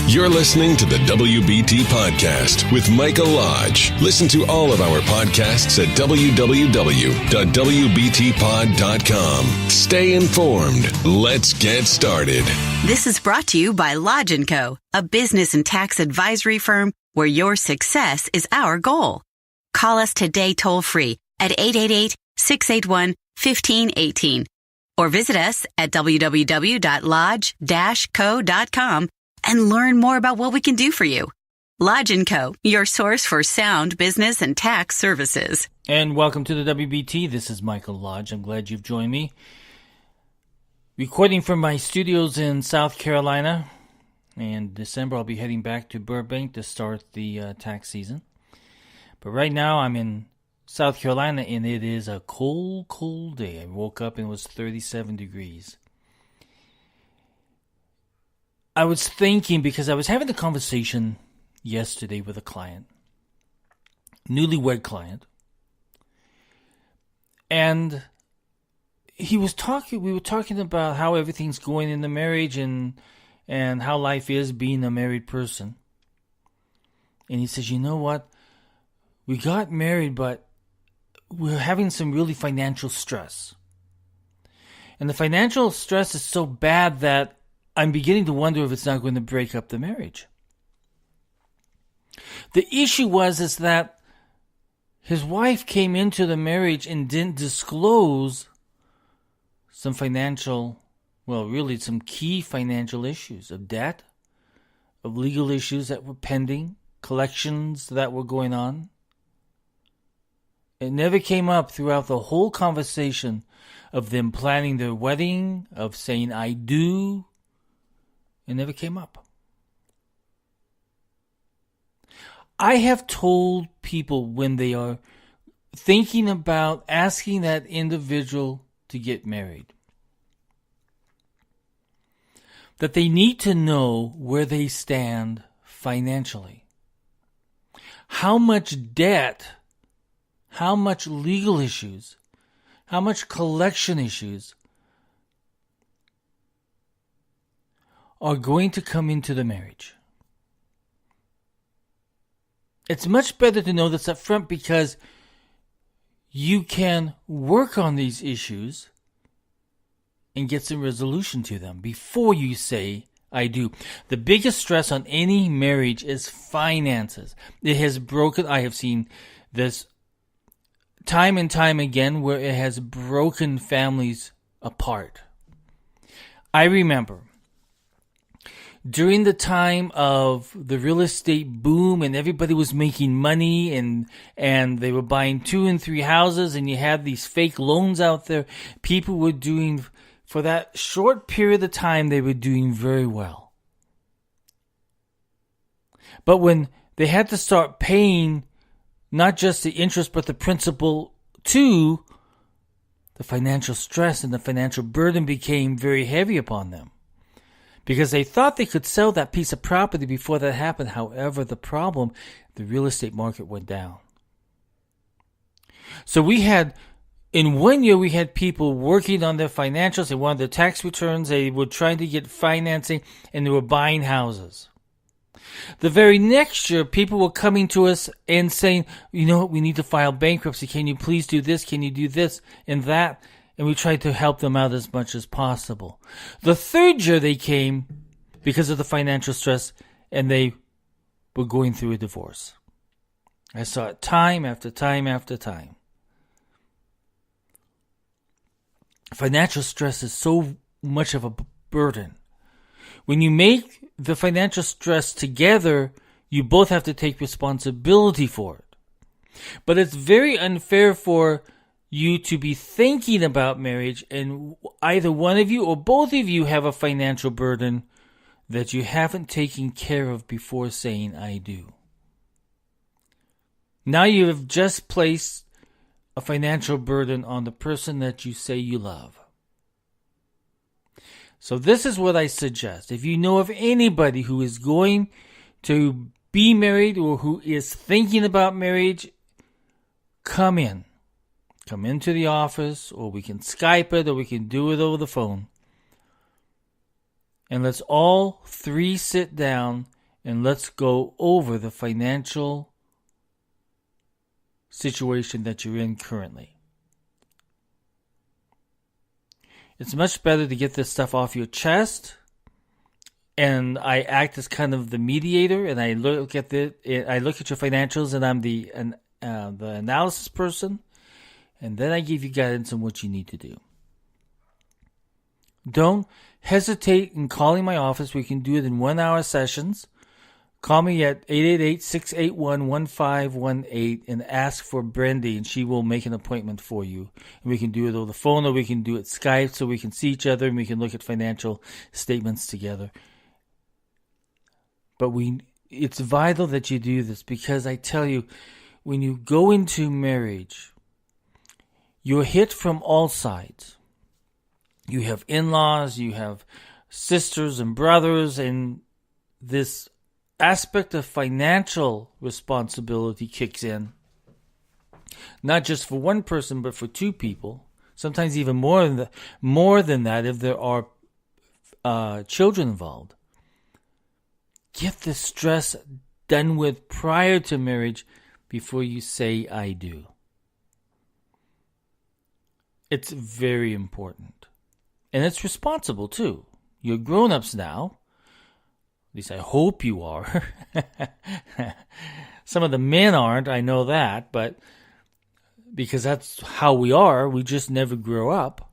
You're listening to the WBT Podcast with Michael Lodge. Listen to all of our podcasts at www.wbtpod.com. Stay informed. Let's get started. This is brought to you by Lodge & Co., a business and tax advisory firm where your success is our goal. Call us today toll-free at 888-681-1518 or visit us at www.lodge-co.com and learn more about what we can do for you. Lodge & Co., your source for sound business and tax services. And welcome to the WBT. This is Michael Lodge. I'm glad you've joined me. Recording from my studios in South Carolina. In December, I'll be heading back to Burbank to start the tax season. But right now, I'm in South Carolina, and it is a cold, cold day. I woke up and it was 37 degrees. I was thinking, because I was having a conversation yesterday with a client, newlywed client, and we were talking about how everything's going in the marriage and how life is being a married person. And he says, you know what? We got married, but we're having some really financial stress. And the financial stress is so bad that I'm beginning to wonder if it's not going to break up the marriage. The issue is that his wife came into the marriage and didn't disclose some some key financial issues of debt, of legal issues that were pending, collections that were going on. It never came up throughout the whole conversation of them planning their wedding, of saying, I do. It never came up. I have told people when they are thinking about asking that individual to get married that they need to know where they stand financially. How much debt, how much legal issues, how much collection issues are going to come into the marriage. It's much better to know this up front because you can work on these issues and get some resolution to them before you say, I do. The biggest stress on any marriage is finances. I have seen this time and time again where it has broken families apart. I remember during the time of the real estate boom and everybody was making money and they were buying 2 and 3 houses and you had these fake loans out there, people were doing, for that short period of time, they were doing very well. But when they had to start paying not just the interest but the principal too, the financial stress and the financial burden became very heavy upon them. Because they thought they could sell that piece of property before that happened. However, the real estate market went down. So in 1 year, we had people working on their financials. They wanted their tax returns. They were trying to get financing, and they were buying houses. The very next year, people were coming to us and saying, you know what, we need to file bankruptcy. Can you please do this? Can you do this and that? And we tried to help them out as much as possible. The third year they came because of the financial stress and they were going through a divorce. I saw it time after time after time. Financial stress is so much of a burden. When you make the financial stress together, you both have to take responsibility for it. But it's very unfair for you to be thinking about marriage and either one of you or both of you have a financial burden that you haven't taken care of before saying, I do. Now you have just placed a financial burden on the person that you say you love. So this is what I suggest. If you know of anybody who is going to be married or who is thinking about marriage, come in. Come into the office, or we can Skype it, or we can do it over the phone. And let's all three sit down and let's go over the financial situation that you're in currently. It's much better to get this stuff off your chest, and I act as kind of the mediator, and I look at your financials, and I'm the analysis person, and then I give you guidance on what you need to do. Don't hesitate in calling my office. We can do it in 1-hour sessions. Call me at 888-681-1518 and ask for Brenndy, and she will make an appointment for you. And we can do it over the phone, or we can do it Skype, so we can see each other and we can look at financial statements together. But it's vital that you do this, because I tell you, when you go into marriage, you're hit from all sides. You have in-laws, you have sisters and brothers, and this aspect of financial responsibility kicks in. Not just for one person, but for two people. Sometimes even more than that if there are children involved. Get the stress done with prior to marriage before you say I do. It's very important. And it's responsible too. You're grown-ups now. At least I hope you are. Some of the men aren't, I know that, but because that's how we are, we just never grow up.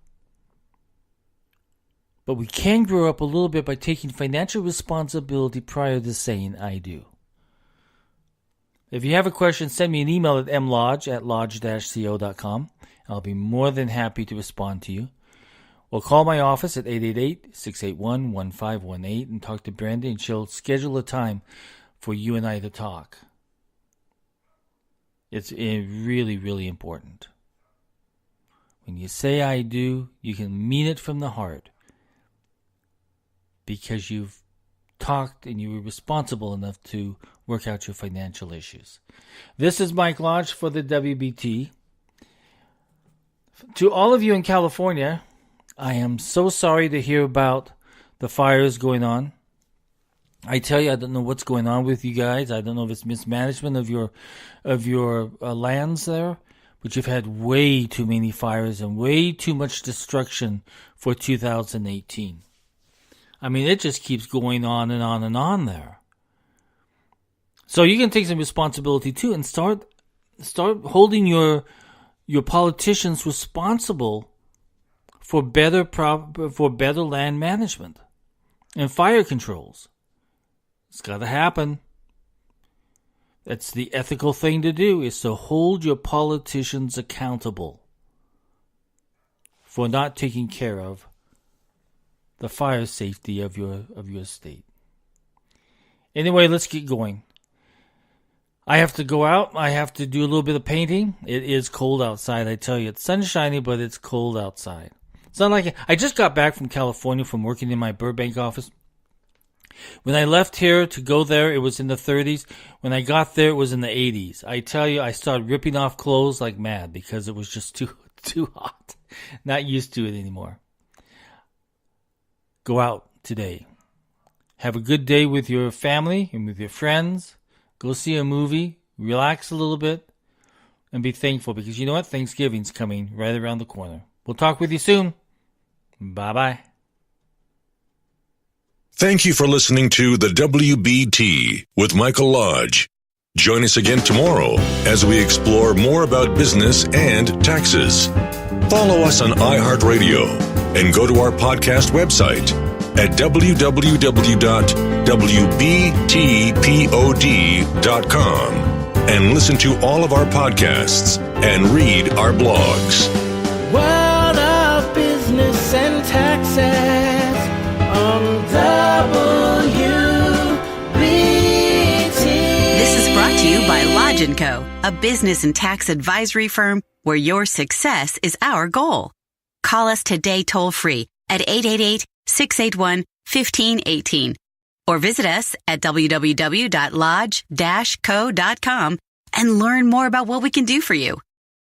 But we can grow up a little bit by taking financial responsibility prior to saying I do. If you have a question, send me an email at mlodge@lodge-co.com. I'll be more than happy to respond to you. Or call my office at 888-681-1518 and talk to Brenndy, and she'll schedule a time for you and I to talk. It's really, really important. When you say I do, you can mean it from the heart, because you've talked and you were responsible enough to work out your financial issues. This is Mike Lodge for the WBT. To all of you in California, I am so sorry to hear about the fires going on. I tell you, I don't know what's going on with you guys. I don't know if it's mismanagement of your lands there, but you've had way too many fires and way too much destruction for 2018. I mean, it just keeps going on and on and on there. So you can take some responsibility too, and start holding your politicians responsible for better land management and fire controls. It's got to happen. That's the ethical thing to do, is to hold your politicians accountable for not taking care of the fire safety of your state. Anyway, let's get going. I have to go out. I have to do a little bit of painting. It is cold outside, I tell you. It's sunshiny, but it's cold outside. It's not like I just got back from California from working in my Burbank office. When I left here to go there, it was in the 30s. When I got there, it was in the 80s. I tell you, I started ripping off clothes like mad because it was just too hot. Not used to it anymore. Go out today. Have a good day with your family and with your friends. Go see a movie. Relax a little bit. And be thankful, because you know what? Thanksgiving's coming right around the corner. We'll talk with you soon. Bye-bye. Thank you for listening to the WBT with Michael Lodge. Join us again tomorrow as we explore more about business and taxes. Follow us on iHeartRadio and go to our podcast website at www.wbtpod.com and listen to all of our podcasts and read our blogs. World of Business and Taxes on WBT. This is brought to you by Lodge & Co., a business and tax advisory firm where your success is our goal. Call us today toll-free at 888-681-1518 or visit us at www.lodge-co.com and learn more about what we can do for you.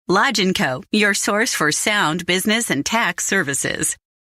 Lodge & Co., your source for sound business and tax services.